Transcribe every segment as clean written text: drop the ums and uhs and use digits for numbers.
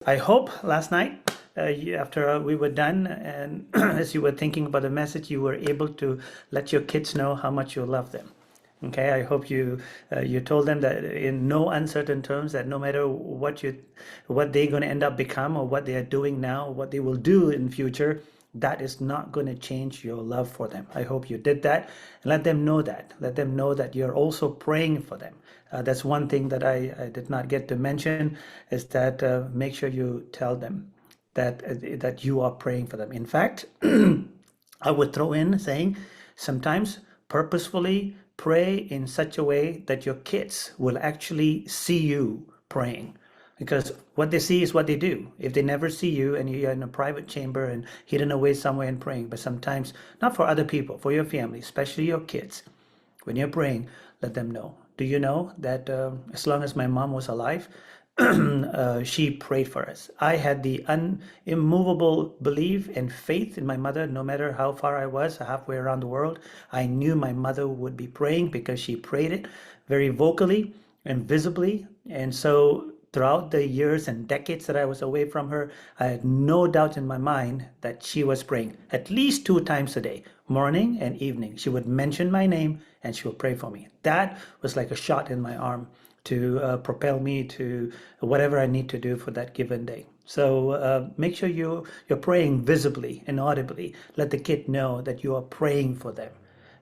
I hope last night, after we were done, and as you were thinking about the message, you were able to let your kids know how much you love them. Okay, I hope you told them that in no uncertain terms that no matter what they're going to end up become or what they are doing now, what they will do in future, that is not going to change your love for them. I hope you did that. Let them know that. Let them know that you're also praying for them. That's one thing that I did not get to mention is that make sure you tell them that you are praying for them. In fact, I would throw in saying sometimes purposefully pray in such a way that your kids will actually see you praying. Because what they see is what they do. If they never see you and you're in a private chamber and hidden away somewhere and praying, but sometimes not for other people, for your family, especially your kids, when you're praying, let them know. Do you know that as long as my mom was alive, she prayed for us. I had the immovable belief and faith in my mother, no matter how far I was, halfway around the world. I knew my mother would be praying because she prayed it very vocally and visibly. And so throughout the years and decades that I was away from her, I had no doubt in my mind that she was praying at least 2 times a day, morning and evening. She would mention my name and she would pray for me. That was like a shot in my arm to propel me to whatever I need to do for that given day. So make sure you're praying visibly and audibly. Let the kid know that you are praying for them.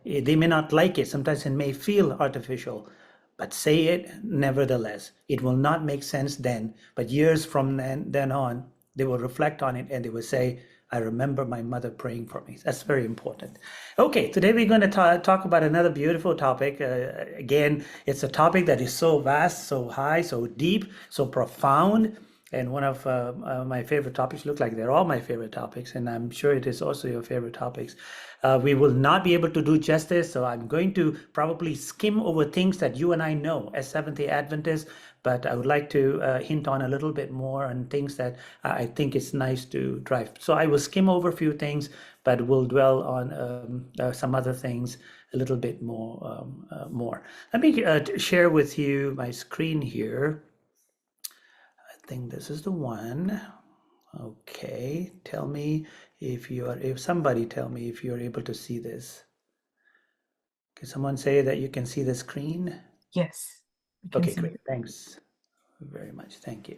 They may not like it. Sometimes it may feel artificial, but say it nevertheless. It will not make sense then, but years from then on, they will reflect on it and they will say, I remember my mother praying for me. That's very important. Okay, today we're going to talk about another beautiful topic. Again, it's a topic that is so vast, so high, so deep, so profound. And one of my favorite topics, look like they're all my favorite topics, and I'm sure it is also your favorite topics. We will not be able to do justice, so I'm going to probably skim over things that you and I know as Seventh-day Adventists, but I would like to hint on a little bit more on things that I think it's nice to drive. So I will skim over a few things, but we'll dwell on some other things a little bit more. Let me share with you my screen here. I think this is the one. Okay, tell me if somebody tell me if you're able to see this. Can someone say that you can see the screen? Yes. Okay, great. Thanks very much. Thank you.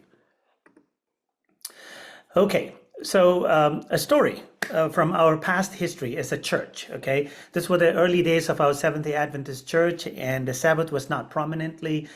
Okay, so a story from our past history as a church, okay? This were the early days of our Seventh-day Adventist church, and the Sabbath was not prominently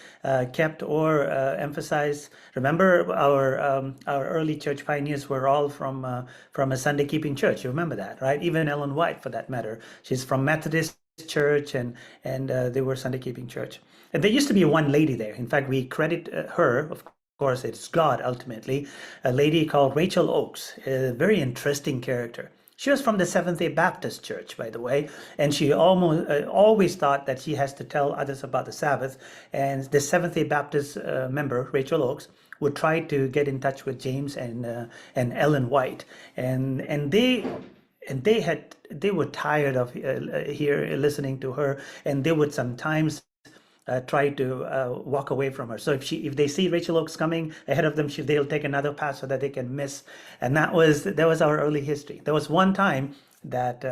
kept or emphasized. Remember, our early church pioneers were all from a Sunday-keeping church. You remember that, right? Even Ellen White, for that matter. She's from Methodist church, and they were Sunday-keeping church. And there used to be one lady there. In fact, we credit her, of course, it's God ultimately, a lady called Rachel Oakes, a very interesting character. She was from the Seventh-day Baptist Church, by the way, and she always thought that she has to tell others about the Sabbath. And the Seventh-day Baptist member, Rachel Oakes, would try to get in touch with James and Ellen White, and they were tired of listening to her, and they would sometimes try to walk away from her. So if they see Rachel Oakes coming ahead of them, they'll take another path so that they can miss. And that was our early history. There was one time that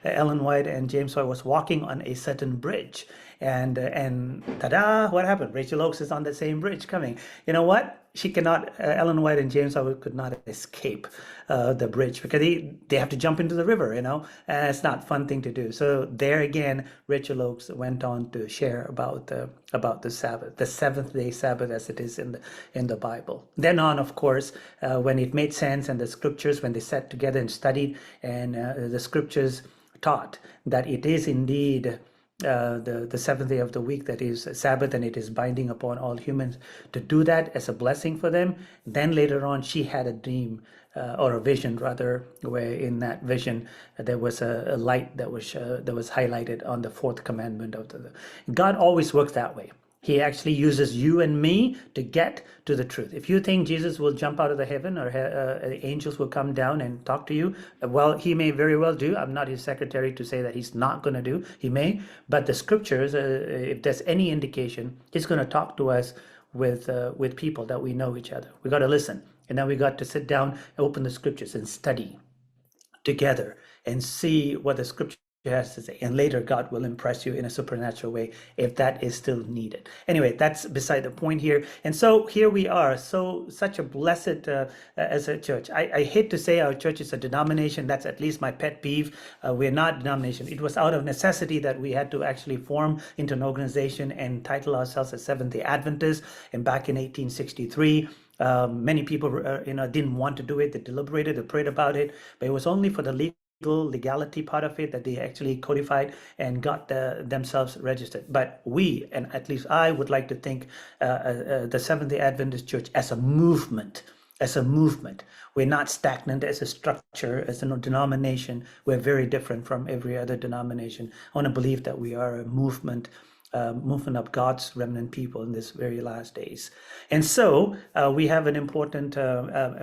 Ellen White and James White was walking on a certain bridge, and ta-da! What happened? Rachel Oakes is on the same bridge coming. You know what? She cannot. Ellen White and James White could not escape the bridge because they have to jump into the river. You know, and it's not a fun thing to do. So there again, Rachel Oakes went on to share about the Sabbath, the seventh-day Sabbath as it is in the Bible. Then on, of course, when it made sense and the scriptures, when they sat together and studied, and the scriptures taught that it is indeed the seventh day of the week that is Sabbath, and it is binding upon all humans to do that as a blessing for them. Then later on, she had a dream or a vision rather, where in that vision there was a light that was highlighted on the fourth commandment of the. God always works that way. He actually uses you and me to get to the truth. If you think Jesus will jump out of the heaven or angels will come down and talk to you, well, he may very well do. I'm not his secretary to say that he's not going to do. He may. But the scriptures, if there's any indication, he's going to talk to us with people that we know each other. We got to listen. And now we got to sit down and open the scriptures and study together and see what the scripture has to say. And later, God will impress you in a supernatural way if that is still needed. Anyway, that's beside the point here. And so here we are, such a blessed as a church. I hate to say our church is a denomination. That's at least my pet peeve. We're not a denomination. It was out of necessity that we had to actually form into an organization and title ourselves as Seventh-day Adventists. And back in 1863, many people didn't want to do it. They deliberated, they prayed about it, but it was only for the legality part of it that they actually codified and got themselves registered. But we, and at least I, would like to think the Seventh-day Adventist Church as a movement. We're not stagnant as a structure, as a denomination. We're very different from every other denomination. I want to believe that we are a movement of God's remnant people in this very last days. And so we have an important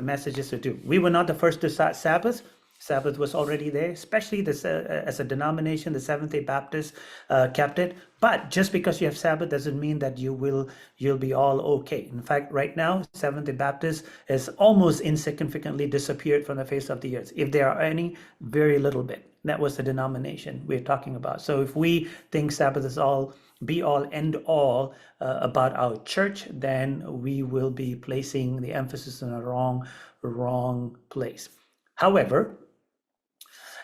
messages to do. We were not the first to start Sabbath. Sabbath was already there, especially this, as a denomination, the Seventh-day Baptists kept it. But just because you have Sabbath doesn't mean that you'll be all okay. In fact, right now, Seventh-day Baptist has almost insignificantly disappeared from the face of the earth. If there are any, very little bit. That was the denomination we're talking about. So if we think Sabbath is all, be all, end all about our church, then we will be placing the emphasis in a wrong place. However,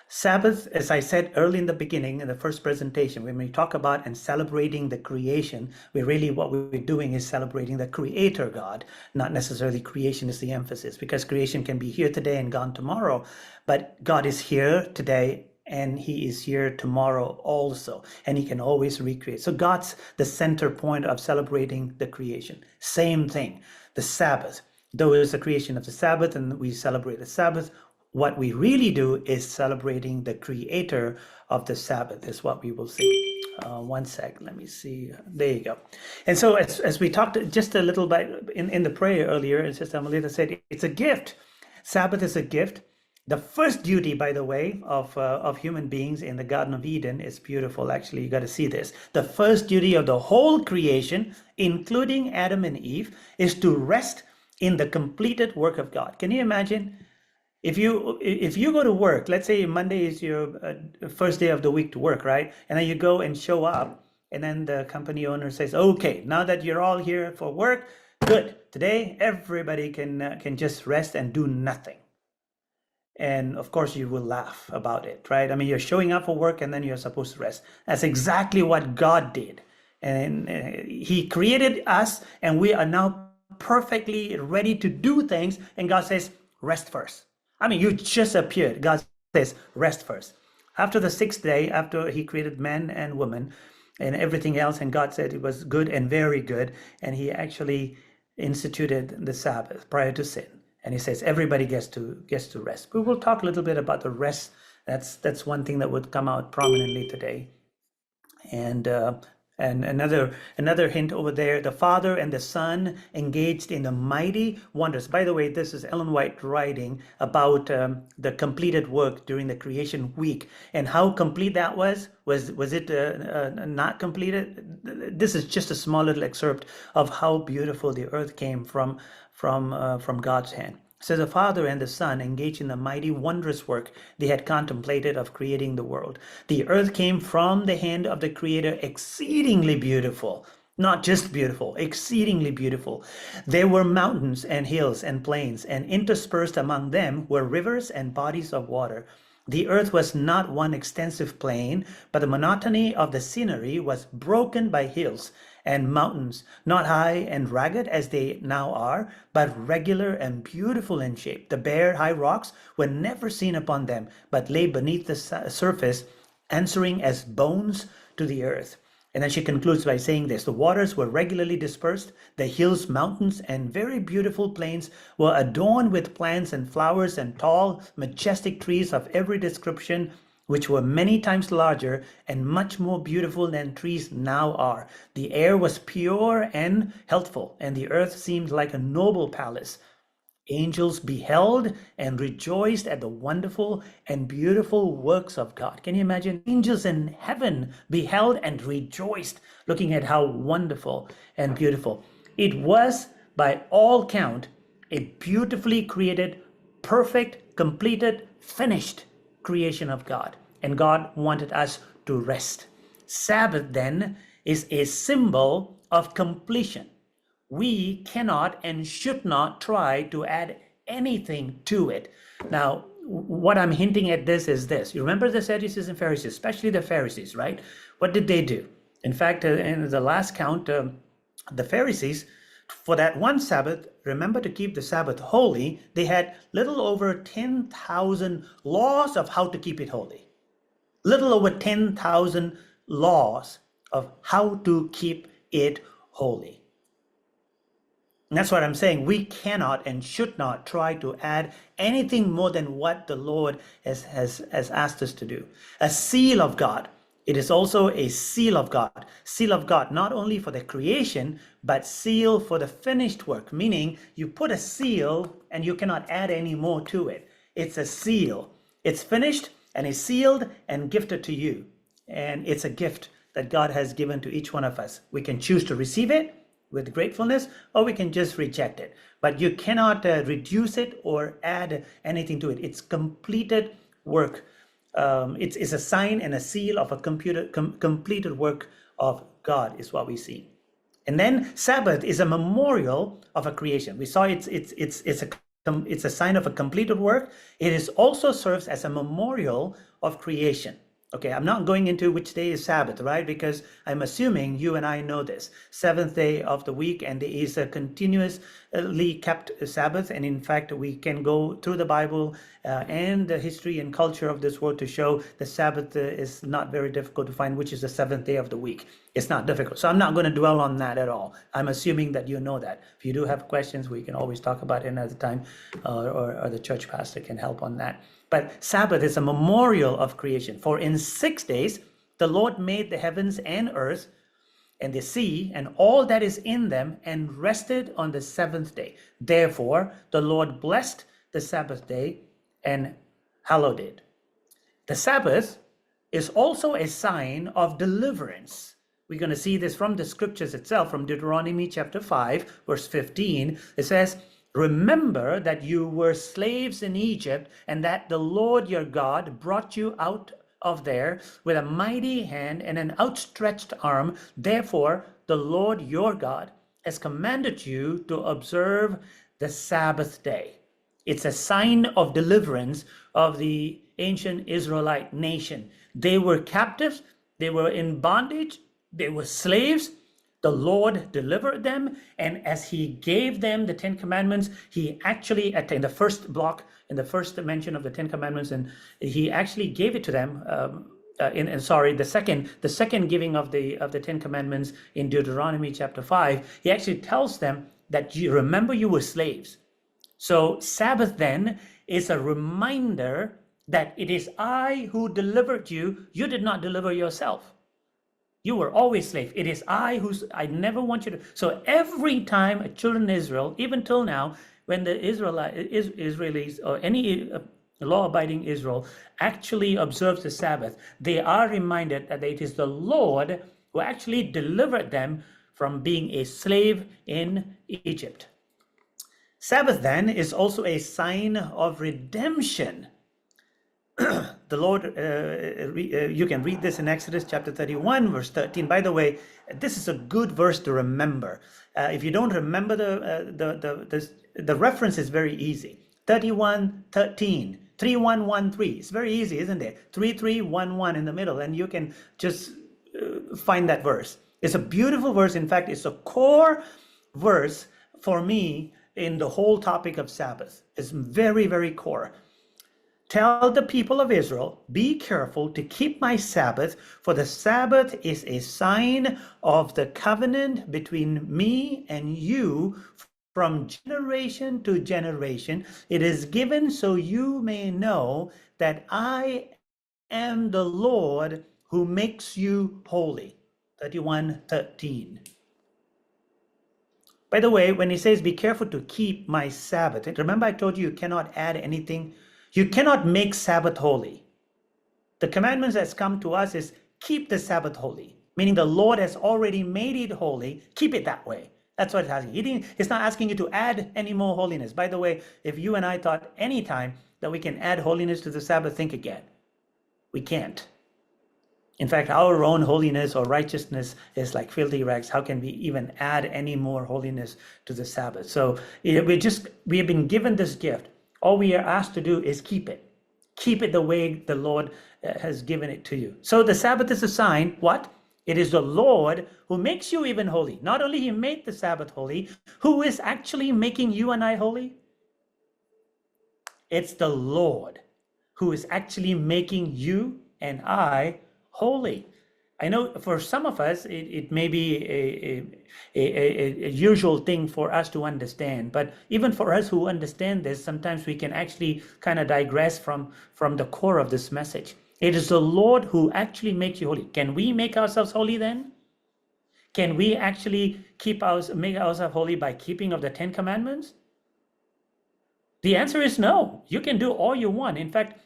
Sabbath, as I said early in the beginning, in the first presentation, when we talk about and celebrating the creation, what we're doing is celebrating the Creator God, not necessarily creation is the emphasis, because creation can be here today and gone tomorrow, but God is here today and he is here tomorrow also, and he can always recreate. So God's the center point of celebrating the creation. Same thing, the Sabbath. Though it's the creation of the Sabbath and we celebrate the Sabbath, what we really do is celebrating the creator of the Sabbath is what we will see. One sec, let me see. There you go. And so as we talked just a little bit in the prayer earlier, as Sister Amelita said, it's a gift. Sabbath is a gift. The first duty, by the way, of human beings in the Garden of Eden is beautiful. Actually, you got to see this. The first duty of the whole creation, including Adam and Eve, is to rest in the completed work of God. Can you imagine? If you go to work, let's say Monday is your first day of the week to work, right? And then you go and show up, and then the company owner says, "Okay, now that you're all here for work, good. Today everybody can just rest and do nothing." And of course, you will laugh about it, right? I mean, you're showing up for work, and then you're supposed to rest. That's exactly what God did, and He created us, and we are now perfectly ready to do things. And God says, "Rest first." I mean, you just appeared. God says, rest first. After the sixth day, after he created man and woman and everything else, and God said it was good and very good, and he actually instituted the Sabbath prior to sin. And he says everybody gets to rest. We will talk a little bit about the rest. That's one thing that would come out prominently today. And another hint over there, the Father and the Son engaged in the mighty wonders. By the way, this is Ellen White writing about the completed work during the creation week and how complete that was. Was it not completed? This is just a small little excerpt of how beautiful the earth came from God's hand. So the Father and the Son engaged in the mighty, wondrous work they had contemplated of creating the world. The earth came from the hand of the Creator, exceedingly beautiful. Not just beautiful, exceedingly beautiful. There were mountains and hills and plains, and interspersed among them were rivers and bodies of water. The earth was not one extensive plain, but the monotony of the scenery was broken by hills and mountains, not high and ragged as they now are, but regular and beautiful in shape. The bare, high rocks were never seen upon them, but lay beneath the surface, answering as bones to the earth. And then she concludes by saying this: the waters were regularly dispersed, the hills, mountains, and very beautiful plains were adorned with plants and flowers and tall, majestic trees of every description, which were many times larger and much more beautiful than trees now are. The air was pure and healthful, and the earth seemed like a noble palace. Angels beheld and rejoiced at the wonderful and beautiful works of God. Can you imagine? Angels in heaven beheld and rejoiced, looking at how wonderful and beautiful. It was, by all count, a beautifully created, perfect, completed, finished creation of God. And God wanted us to rest. Sabbath then is a symbol of completion. We cannot and should not try to add anything to it. Now, what I'm hinting at this is this. You remember the Sadducees and Pharisees, especially the Pharisees, right? What did they do? In fact, in the last count, the Pharisees, for that one Sabbath, remember to keep the Sabbath holy, they had little over 10,000 laws of how to keep it holy. Little over 10,000 laws of how to keep it holy. And that's what I'm saying. We cannot and should not try to add anything more than what the Lord has asked us to do. A seal of God. It is also a seal of God. Seal of God, not only for the creation, but seal for the finished work. Meaning you put a seal and you cannot add any more to it. It's a seal. It's finished and is sealed and gifted to you. And it's a gift that God has given to each one of us. We can choose to receive it with gratefulness, or we can just reject it. But you cannot reduce it or add anything to it. It's completed work. It's a sign and a seal of a completed work of God is what we see. And then Sabbath is a memorial of a creation. We saw it's a sign of a completed work. It is also serves as a memorial of creation. Okay, I'm not going into which day is Sabbath, right? Because I'm assuming you and I know this. Seventh day of the week, and there is a continuously kept Sabbath. And in fact, we can go through the Bible and the history and culture of this world to show the Sabbath is not very difficult to find, which is the seventh day of the week. It's not difficult. So I'm not going to dwell on that at all. I'm assuming that you know that. If you do have questions, we can always talk about it another time, or the church pastor can help on that. But Sabbath is a memorial of creation. For in 6 days, the Lord made the heavens and earth and the sea and all that is in them, and rested on the seventh day. Therefore, the Lord blessed the Sabbath day and hallowed it. The Sabbath is also a sign of deliverance. We're going to see this from the scriptures itself, from Deuteronomy chapter 5, verse 15. It says, remember that you were slaves in Egypt, and that the Lord your God brought you out of there with a mighty hand and an outstretched arm. Therefore, the Lord your God has commanded you to observe the Sabbath day. It's a sign of deliverance of the ancient Israelite nation. They were captives, they were in bondage, they were slaves. The Lord delivered them, and as he gave them the 10 commandments, he actually, in the first block, in the first mention of the 10 commandments, and he actually gave it to them, the second giving of the 10 commandments in Deuteronomy chapter 5, he actually tells them that you remember you were slaves. So Sabbath then is a reminder that it is I who delivered you. You did not deliver yourself. You were always slave. It is I never want you to. So every time a children of Israel, even till now, when the Israelis or any law-abiding Israel actually observes the Sabbath, they are reminded that it is the Lord who actually delivered them from being a slave in Egypt. Sabbath then is also a sign of redemption. The Lord, you can read this in Exodus chapter 31, verse 13. By the way, this is a good verse to remember. If you don't remember the reference is very easy. 31:13, 3113. It's very easy, isn't it? 3311 in the middle, and you can just find that verse. It's a beautiful verse. In fact, it's a core verse for me in the whole topic of Sabbath. It's very, very core. Tell the people of Israel, be careful to keep my Sabbath, for the Sabbath is a sign of the covenant between me and you from generation to generation. It is given so you may know that I am the Lord who makes you holy. 31:13. By the way, when he says, be careful to keep my Sabbath, remember I told you cannot add anything. You cannot make Sabbath holy. The commandments that's come to us is keep the Sabbath holy, meaning the Lord has already made it holy. Keep it that way. That's what it's asking. He's not asking you to add any more holiness. By the way, if you and I thought any time that we can add holiness to the Sabbath, think again. We can't. In fact, our own holiness or righteousness is like filthy rags. How can we even add any more holiness to the Sabbath? So we have been given this gift. All we are asked to do is keep it. Keep it the way the Lord has given it to you. So the Sabbath is a sign, what? It is the Lord who makes you even holy. Not only he made the Sabbath holy, who is actually making you and I holy? It's the Lord who is actually making you and I holy. I know for some of us, it may be a usual thing for us to understand, but even for us who understand this, sometimes we can actually kind of digress from the core of this message. It is the Lord who actually makes you holy. Can we make ourselves holy then? Can we actually make ourselves holy by keeping of the 10 Commandments? The answer is no. You can do all you want. In fact,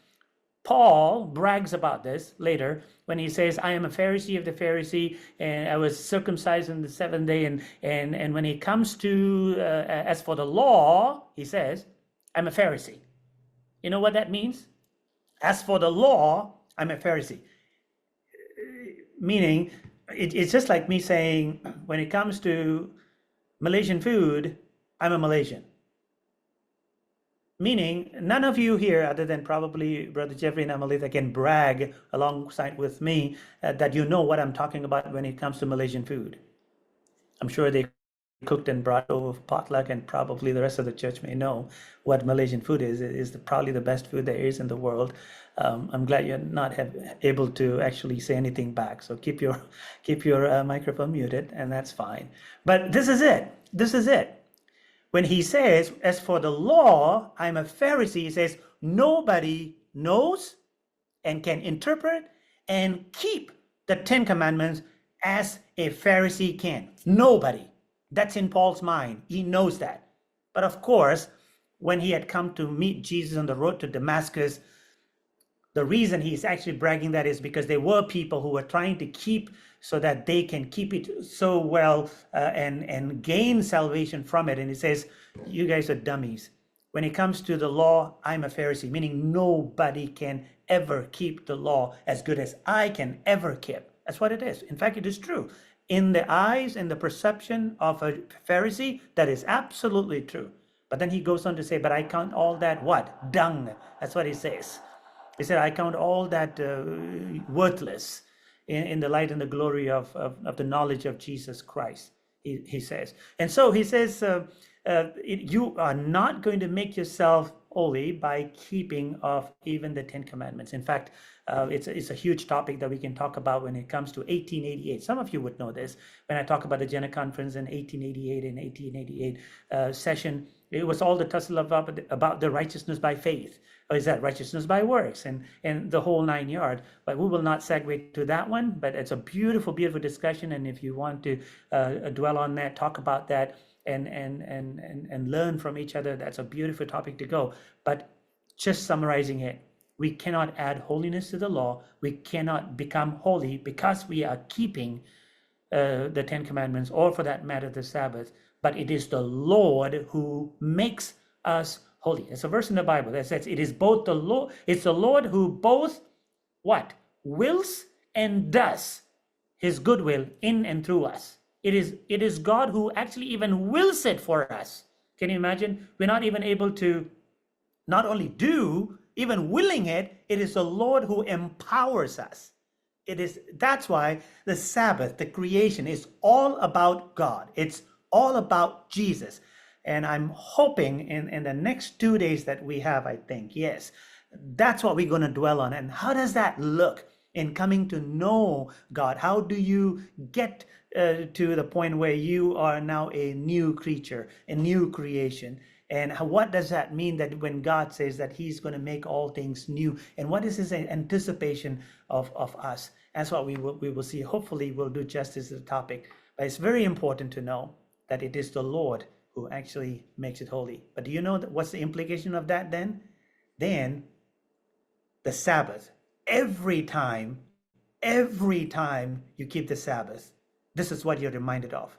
Paul brags about this later when he says, I am a Pharisee of the Pharisee, and I was circumcised on the seventh day. And when it comes to, as for the law, he says, I'm a Pharisee. You know what that means? As for the law, I'm a Pharisee. Meaning, it's just like me saying, when it comes to Malaysian food, I'm a Malaysian. Meaning, none of you here, other than probably Brother Jeffrey and Amalita, can brag alongside with me that you know what I'm talking about when it comes to Malaysian food. I'm sure they cooked and brought over potluck, and probably the rest of the church may know what Malaysian food is. It is probably the best food there is in the world. I'm glad you're not able to actually say anything back. So keep your microphone muted, and that's fine. But this is it. This is it. When he says, as for the law, I'm a Pharisee, he says, nobody knows and can interpret and keep the 10 Commandments as a Pharisee can. Nobody. That's in Paul's mind. He knows that. But of course, when he had come to meet Jesus on the road to Damascus, the reason he's actually bragging that is because there were people who were trying to keep so that they can keep it so well and gain salvation from it. And he says, you guys are dummies. When it comes to the law, I'm a Pharisee, meaning nobody can ever keep the law as good as I can ever keep. That's what it is. In fact, it is true. In the eyes and the perception of a Pharisee, that is absolutely true. But then he goes on to say, but I count all that what? Dung. That's what he says. He said, I count all that worthless in the light and the glory of the knowledge of Jesus Christ, he says. And so he says, you are not going to make yourself holy by keeping of even the 10 Commandments. In fact, it's a huge topic that we can talk about when it comes to 1888. Some of you would know this. When I talk about the Jenner Conference in 1888 and 1888 session, it was all the tussle about the righteousness by faith. Or is that righteousness by works and the whole 9 yards? But we will not segue to that one. But it's a beautiful, beautiful discussion. And if you want to dwell on that, talk about that, and learn from each other, that's a beautiful topic to go. But just summarizing it, we cannot add holiness to the law. We cannot become holy because we are keeping the 10 Commandments, or for that matter, the Sabbath. But it is the Lord who makes us holy. There's a verse in the Bible that says it is both the Lord, it's the Lord who both what? Wills and does his goodwill in and through us. It is God who actually even wills it for us. Can you imagine? We're not even able to not only do, even willing it, it is the Lord who empowers us. That's why the Sabbath, the creation, is all about God. It's all about Jesus. And I'm hoping in the next 2 days that we have, I think, yes, that's what we're going to dwell on. And how does that look in coming to know God? How do you get to the point where you are now a new creature, a new creation? And what does that mean that when God says that he's going to make all things new? And what is his anticipation of us? That's what we will see. Hopefully we'll do justice to the topic. But it's very important to know that it is the Lord who actually makes it holy. But do you know what's the implication of that then? Then the Sabbath, every time you keep the Sabbath, this is what you're reminded of.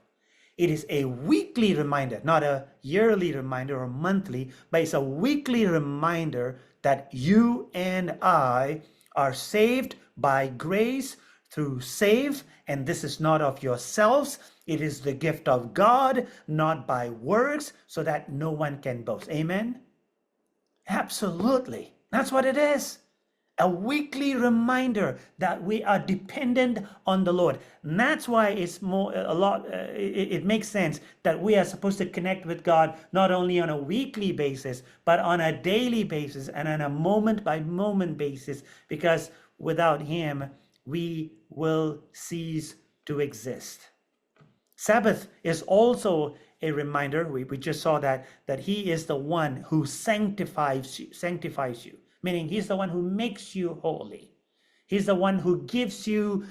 It is a weekly reminder, not a yearly reminder or monthly, but it's a weekly reminder that you and I are saved by grace through save, and this is not of yourselves. It is the gift of God, not by works, so that no one can boast. Amen? Absolutely. That's what it is. A weekly reminder that we are dependent on the Lord. And that's why it makes sense that we are supposed to connect with God not only on a weekly basis, but on a daily basis and on a moment by moment basis, because without Him, we will cease to exist. Sabbath is also a reminder. We just saw that He is the one who sanctifies you, meaning He's the one who makes you holy. He's the one who gives you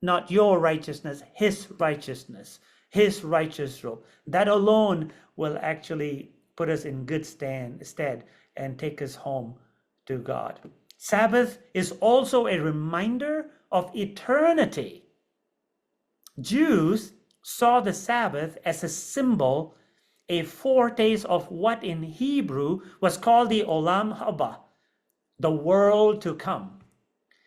not your righteousness, His righteousness, His righteous robe. That alone will actually put us in good stead and take us home to God. Sabbath is also a reminder of eternity. Jews saw the Sabbath as a symbol, a foretaste of what in Hebrew was called the Olam Haba, the world to come.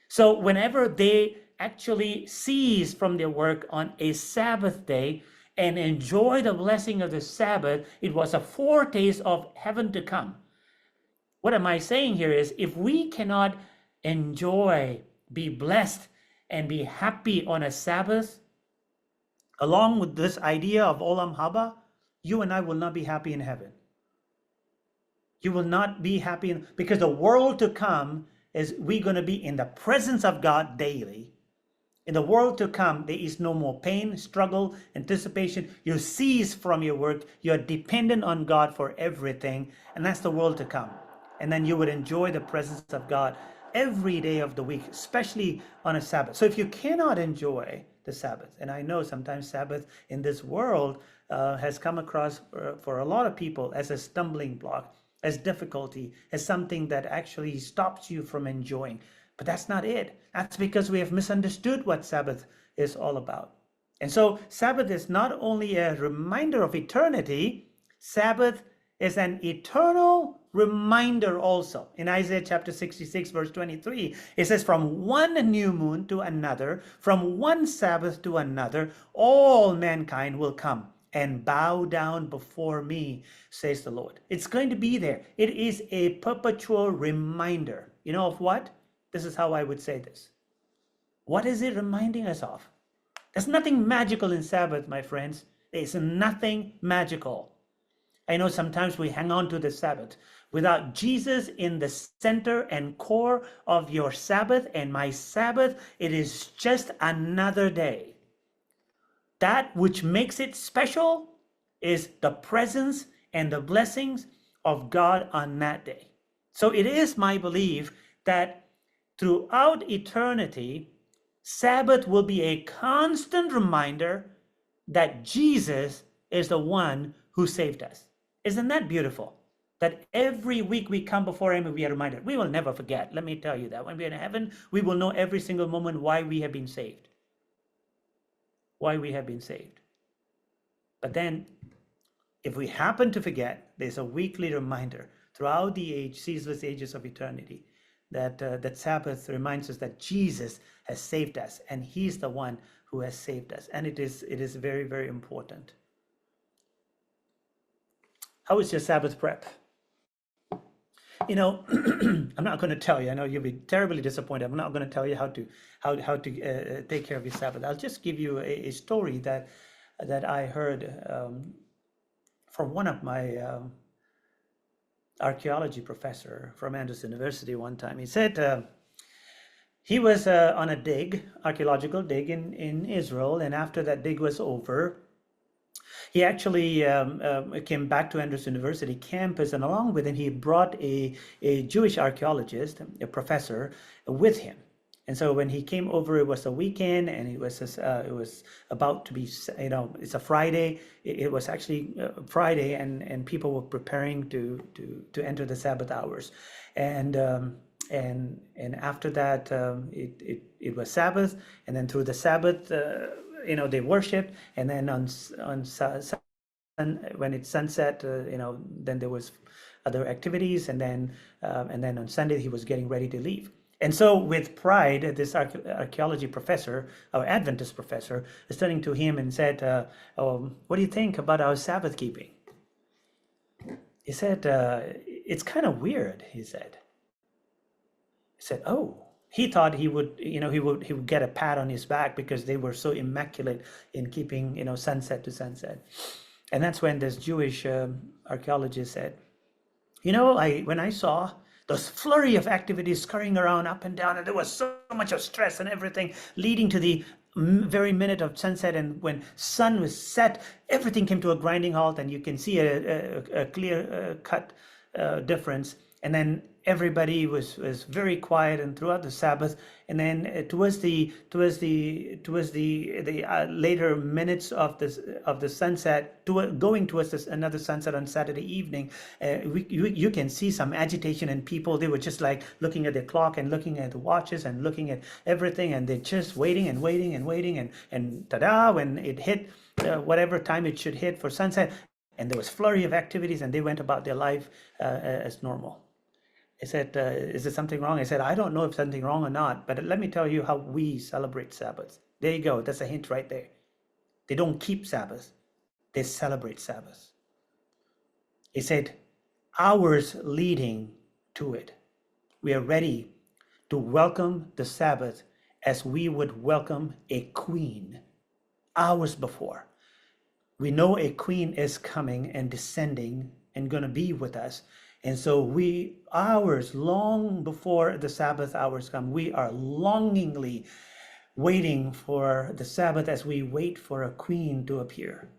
So whenever they actually cease from their work on a Sabbath day and enjoy the blessing of the Sabbath, it was a foretaste of heaven to come. What am I saying here is, if we cannot enjoy, be blessed, and be happy on a Sabbath, along with this idea of Olam Haba, you and I will not be happy in heaven. You will not be happy because the world to come is we're going to be in the presence of God daily. In the world to come, there is no more pain, struggle, anticipation. You cease from your work. You're dependent on God for everything. And that's the world to come. And then you would enjoy the presence of God every day of the week, especially on a Sabbath. So if you cannot enjoy the Sabbath, and I know sometimes Sabbath in this world has come across for a lot of people as a stumbling block, as difficulty, as something that actually stops you from enjoying. But that's not it. That's because we have misunderstood what Sabbath is all about. And so Sabbath is not only a reminder of eternity, Sabbath is an eternal reminder also. In Isaiah chapter 66, verse 23, it says, from one new moon to another, from one Sabbath to another, all mankind will come and bow down before me, says the Lord. It's going to be there. It is a perpetual reminder. You know of what? This is how I would say this. What is it reminding us of? There's nothing magical in Sabbath, my friends. There's nothing magical. I know sometimes we hang on to the Sabbath. Without Jesus in the center and core of your Sabbath and my Sabbath, it is just another day. That which makes it special is the presence and the blessings of God on that day. So it is my belief that throughout eternity, Sabbath will be a constant reminder that Jesus is the one who saved us. Isn't that beautiful? That every week we come before Him and we are reminded. We will never forget. Let me tell you that. When we are in heaven, we will know every single moment why we have been saved. Why we have been saved. But then, if we happen to forget, there's a weekly reminder throughout the ceaseless ages of eternity, that Sabbath reminds us that Jesus has saved us, and He's the one who has saved us. And it is very, very important. How is your Sabbath prep? You know, I'm not going to tell you. I know you'll be terribly disappointed. I'm not going to tell you how to take care of your Sabbath. I'll just give you a story that I heard from one of my archaeology professor from Andrews University one time. He said he was on a archaeological dig in Israel, and after that dig was over, he actually came back to Andrews University campus, and along with him, he brought a Jewish archaeologist, a professor, with him. And so when he came over, it was a weekend, and it was about to be, it's a Friday. It was actually Friday, and people were preparing to enter the Sabbath hours, and after that, it was Sabbath, and then through the Sabbath. they worshipped, and then when it's sunset, then there was other activities, and then on Sunday he was getting ready to leave. And so with pride, this archaeology professor, our Adventist professor, is turning to him and said, what do you think about our Sabbath keeping? He said, it's kind of weird, he said. He said, oh, he thought he would get a pat on his back because they were so immaculate in keeping, sunset to sunset. And that's when this Jewish archaeologist said, when I saw those flurry of activities scurrying around up and down, and there was so much of stress and everything leading to the very minute of sunset, and when sun was set, everything came to a grinding halt, and you can see a clear cut difference. And then everybody was very quiet, and throughout the Sabbath, and then towards the later minutes of the sunset, going towards another sunset on Saturday evening, you can see some agitation in people. They were just like looking at their clock and looking at the watches and looking at everything, and they're just waiting and waiting and waiting, and ta-da, when it hit whatever time it should hit for sunset, and there was flurry of activities, and they went about their life as normal. I said, is there something wrong? I said, I don't know if something wrong or not, but let me tell you how we celebrate Sabbath. There you go. That's a hint right there. They don't keep Sabbath. They celebrate Sabbath. He said, hours leading to it. We are ready to welcome the Sabbath as we would welcome a queen hours before. We know a queen is coming and descending and going to be with us. And so hours long before the Sabbath hours come, we are longingly waiting for the Sabbath as we wait for a queen to appear.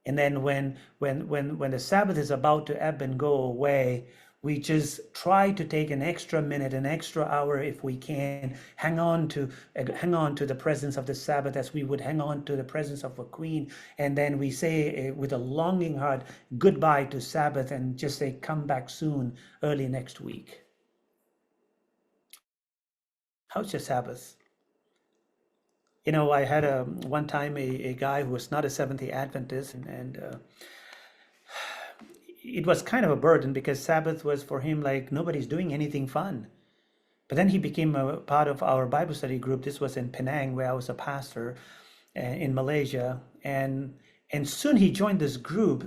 And then when the Sabbath is about to ebb and go away, we just try to take an extra minute, an extra hour if we can, hang on to the presence of the Sabbath as we would hang on to the presence of a queen. And then we say with a longing heart, goodbye to Sabbath, and just say, come back soon, early next week. How's your Sabbath? I had one time a guy who was not a Seventh-day Adventist, and it was kind of a burden because Sabbath was for him like nobody's doing anything fun. But then he became a part of our Bible study group. This was in Penang, where I was a pastor in Malaysia. And soon he joined this group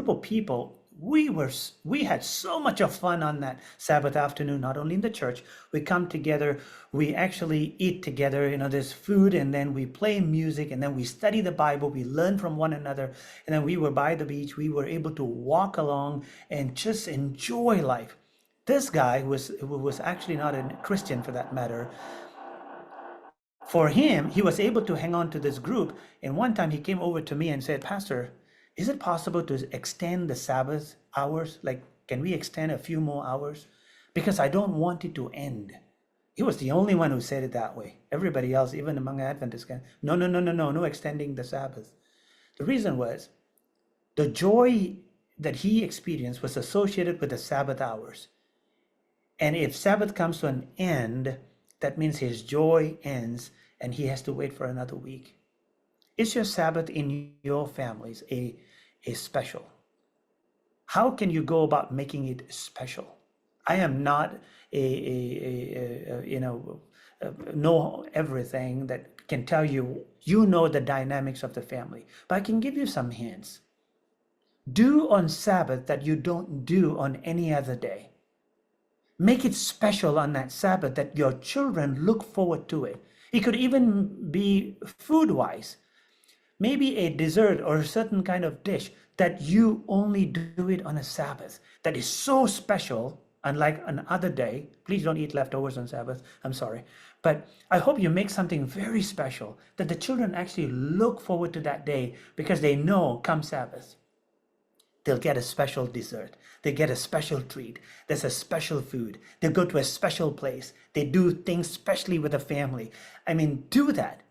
of people. We had so much of fun on that Sabbath afternoon, not only in the church. We come together, we actually eat together, there's food, and then we play music, and then we study the Bible, we learn from one another, and then we were by the beach, we were able to walk along and just enjoy life. This guy who was actually not a Christian for that matter, for him, he was able to hang on to this group, and one time he came over to me and said, Pastor, is it possible to extend the Sabbath hours? Like, can we extend a few more hours? Because I don't want it to end. He was the only one who said it that way. Everybody else, even among Adventists, no extending the Sabbath. The reason was the joy that he experienced was associated with the Sabbath hours. And if Sabbath comes to an end, that means his joy ends and he has to wait for another week. Is your Sabbath in your families a special? How can you go about making it special? I am not know everything that can tell you the dynamics of the family, but I can give you some hints. Do on Sabbath that you don't do on any other day. Make it special on that Sabbath that your children look forward to it. It could even be food-wise. Maybe a dessert or a certain kind of dish that you only do it on a Sabbath that is so special, unlike another day. Please don't eat leftovers on Sabbath. I'm sorry. But I hope you make something very special that the children actually look forward to that day because they know come Sabbath, they'll get a special dessert. They get a special treat. There's a special food. They'll go to a special place. They do things specially with the family. I mean, do that.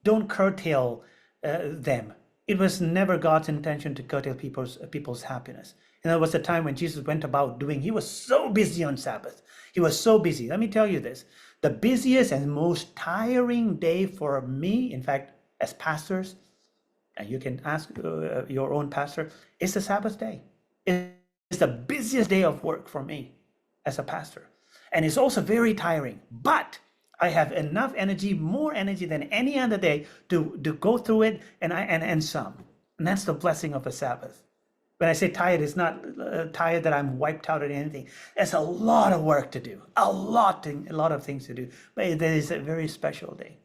Don't curtail them. It was never God's intention to curtail people's happiness. And there was a time when Jesus went about he was so busy on Sabbath. He was so busy. Let me tell you this. The busiest and most tiring day for me, in fact, As pastors, and you can ask your own pastor, it's the Sabbath day. It's the busiest day of work for me as a pastor. And it's also very tiring. But I have enough energy, more energy than any other day to go through it and some. And that's the blessing of a Sabbath. When I say tired, it's not tired that I'm wiped out or anything. There's a lot of work to do, a lot of things to do. But it is a very special day.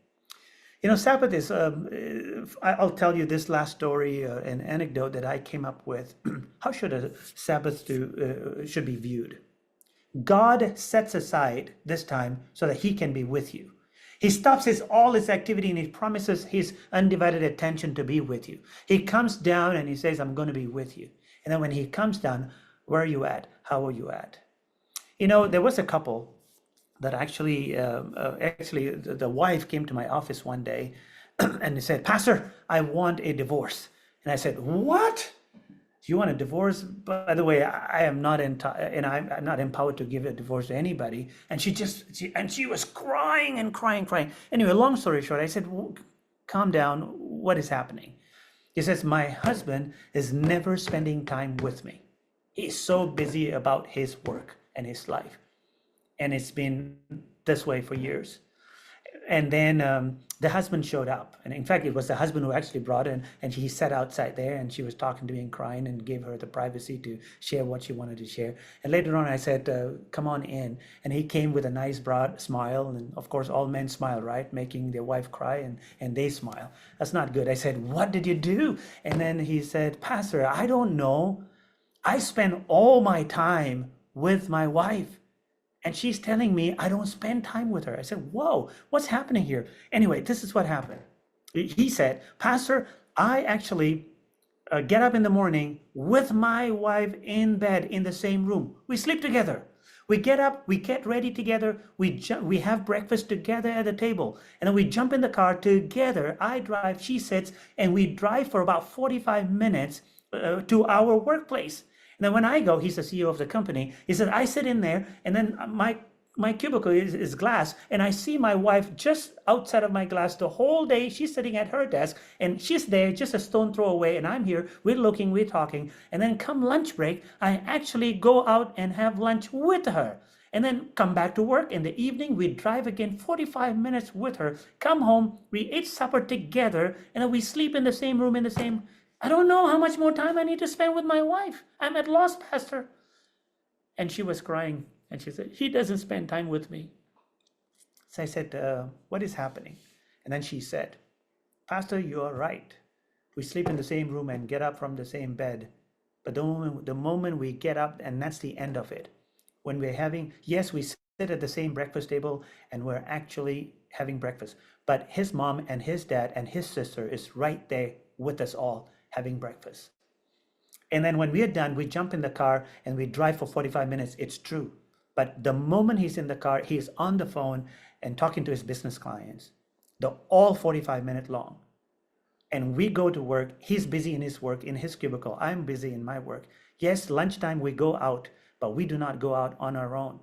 You know, Sabbath is, I'll tell you this last story, an anecdote that I came up with. How should a Sabbath should be viewed? God sets aside this time so that he can be with you. He stops all his activity and he promises his undivided attention to be with you. He comes down and he says, I'm going to be with you. And then when he comes down, where are you at? How are you at? You know, there was a couple that actually the wife came to my office one day and they said, Pastor, I want a divorce. And I said, what? Do you want a divorce? By the way, I am not I'm not empowered to give a divorce to anybody. And she was crying and crying. Anyway, long story short, I said, calm down. What is happening? He says, my husband is never spending time with me. He's so busy about his work and his life. And it's been this way for years. And then the husband showed up. And in fact, it was the husband who actually brought in, and he sat outside there and she was talking to me and crying and gave her the privacy to share what she wanted to share. And later on, I said, come on in. And he came with a nice broad smile. And of course, all men smile, right? Making their wife cry and they smile. That's not good. I said, what did you do? And then he said, Pastor, I don't know. I spend all my time with my wife. And she's telling me I don't spend time with her. I said, whoa, what's happening here? Anyway, this is what happened. He said, Pastor, I actually get up in the morning with my wife in bed in the same room. We sleep together. We get up, we get ready together, we have breakfast together at the table, and then we jump in the car together. I drive, she sits, and we drive for about 45 minutes to our workplace. And then when I go, he's the CEO of the company. He said, I sit in there, and then my cubicle is glass, and I see my wife just outside of my glass the whole day. She's sitting at her desk, and she's there just a stone throw away, and I'm here. We're looking, we're talking. And then come lunch break, I actually go out and have lunch with her. And then come back to work. In the evening, we drive again 45 minutes with her, come home, we eat supper together, and then we sleep in the same room, in the same... I don't know how much more time I need to spend with my wife. I'm at loss, Pastor. And she was crying. And she said, he doesn't spend time with me. So I said, what is happening? And then she said, Pastor, you are right. We sleep in the same room and get up from the same bed. But the moment we get up, and that's the end of it. When we're having, yes, we sit at the same breakfast table and we're actually having breakfast. But his mom and his dad and his sister is right there with us all, having breakfast. And then when we are done, we jump in the car and we drive for 45 minutes. It's true. But the moment he's in the car, he's on the phone and talking to his business clients, all 45 minutes long. And we go to work. He's busy in his work, in his cubicle. I'm busy in my work. Yes, lunchtime we go out, but we do not go out on our own.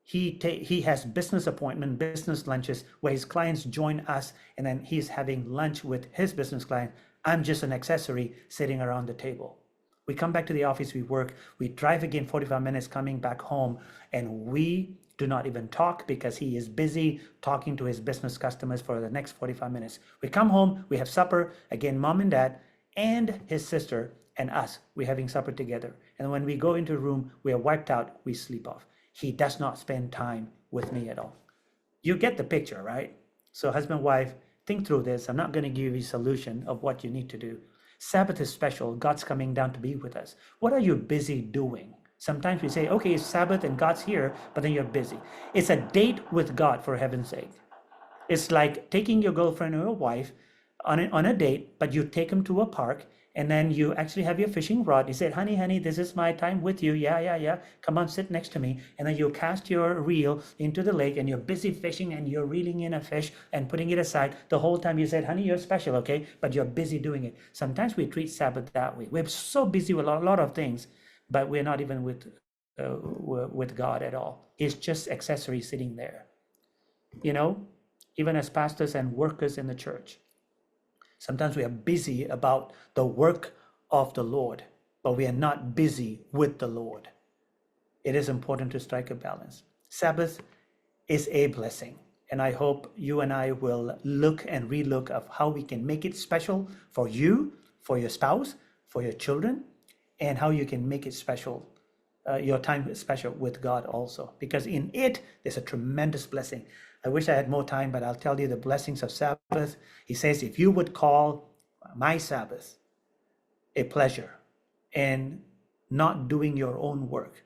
He has business appointment, business lunches where his clients join us, and then he's having lunch with his business client. I'm just an accessory sitting around the table. We come back to the office, we work, we drive again 45 minutes coming back home, and we do not even talk because he is busy talking to his business customers for the next 45 minutes. We come home, we have supper, again, mom and dad, and his sister and us, we're having supper together. And when we go into a room, we are wiped out, we sleep off. He does not spend time with me at all. You get the picture, right? So husband, wife, think through this. I'm not going to give you a solution of what you need to do. Sabbath is special. God's coming down to be with us. What are you busy doing? Sometimes we say, okay, it's Sabbath and God's here, but then you're busy. It's a date with God, for heaven's sake. It's like taking your girlfriend or your wife on a date, but you take them to a park, and then you actually have your fishing rod. You said, honey, this is my time with you. Yeah. Come on, sit next to me. And then you cast your reel into the lake, and you're busy fishing, and you're reeling in a fish and putting it aside. The whole time you said, honey, you're special, okay? But you're busy doing it. Sometimes we treat Sabbath that way. We're so busy with a lot of things, but we're not even with God at all. It's just accessory sitting there. You know, even as pastors and workers in the church, Sometimes we are busy about the work of the Lord, but we are not busy with the Lord. It is important to strike a balance. Sabbath is a blessing, and I hope you and I will look and relook of how we can make it special for you, for your spouse, for your children, and how you can make it special, your time special with God also, because in it there's a tremendous blessing. I wish I had more time, but I'll tell you the blessings of Sabbath. He says, if you would call my Sabbath a pleasure and not doing your own work,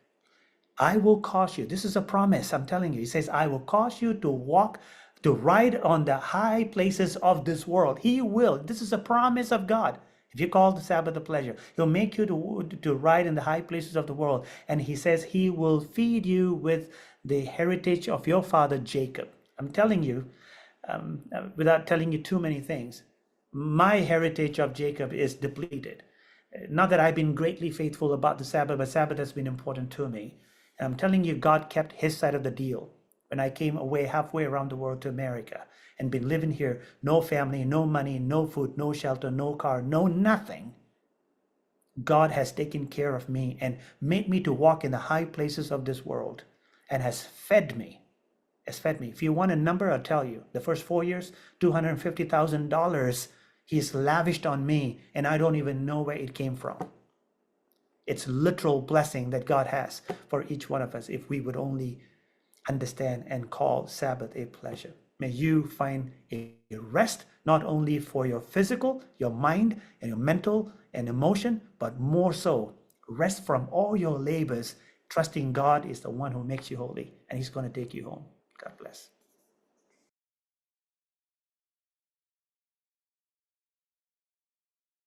I will cause you, this is a promise, I'm telling you. He says, I will cause you to walk, to ride on the high places of this world. He will. This is a promise of God. If you call the Sabbath a pleasure, he'll make you to ride in the high places of the world. And he says he will feed you with the heritage of your father Jacob. I'm telling you, without telling you too many things, my heritage of Jacob is depleted. Not that I've been greatly faithful about the Sabbath, but Sabbath has been important to me. And I'm telling you, God kept his side of the deal when I came away halfway around the world to America and been living here, no family, no money, no food, no shelter, no car, no nothing. God has taken care of me and made me to walk in the high places of this world and has fed me. If you want a number, I'll tell you. The first 4 years, $250,000 he's lavished on me, and I don't even know where it came from. It's literal blessing that God has for each one of us if we would only understand and call Sabbath a pleasure. May you find a rest, not only for your physical, your mind, and your mental and emotion, but more so, rest from all your labors, trusting God is the one who makes you holy, and he's going to take you home. God bless.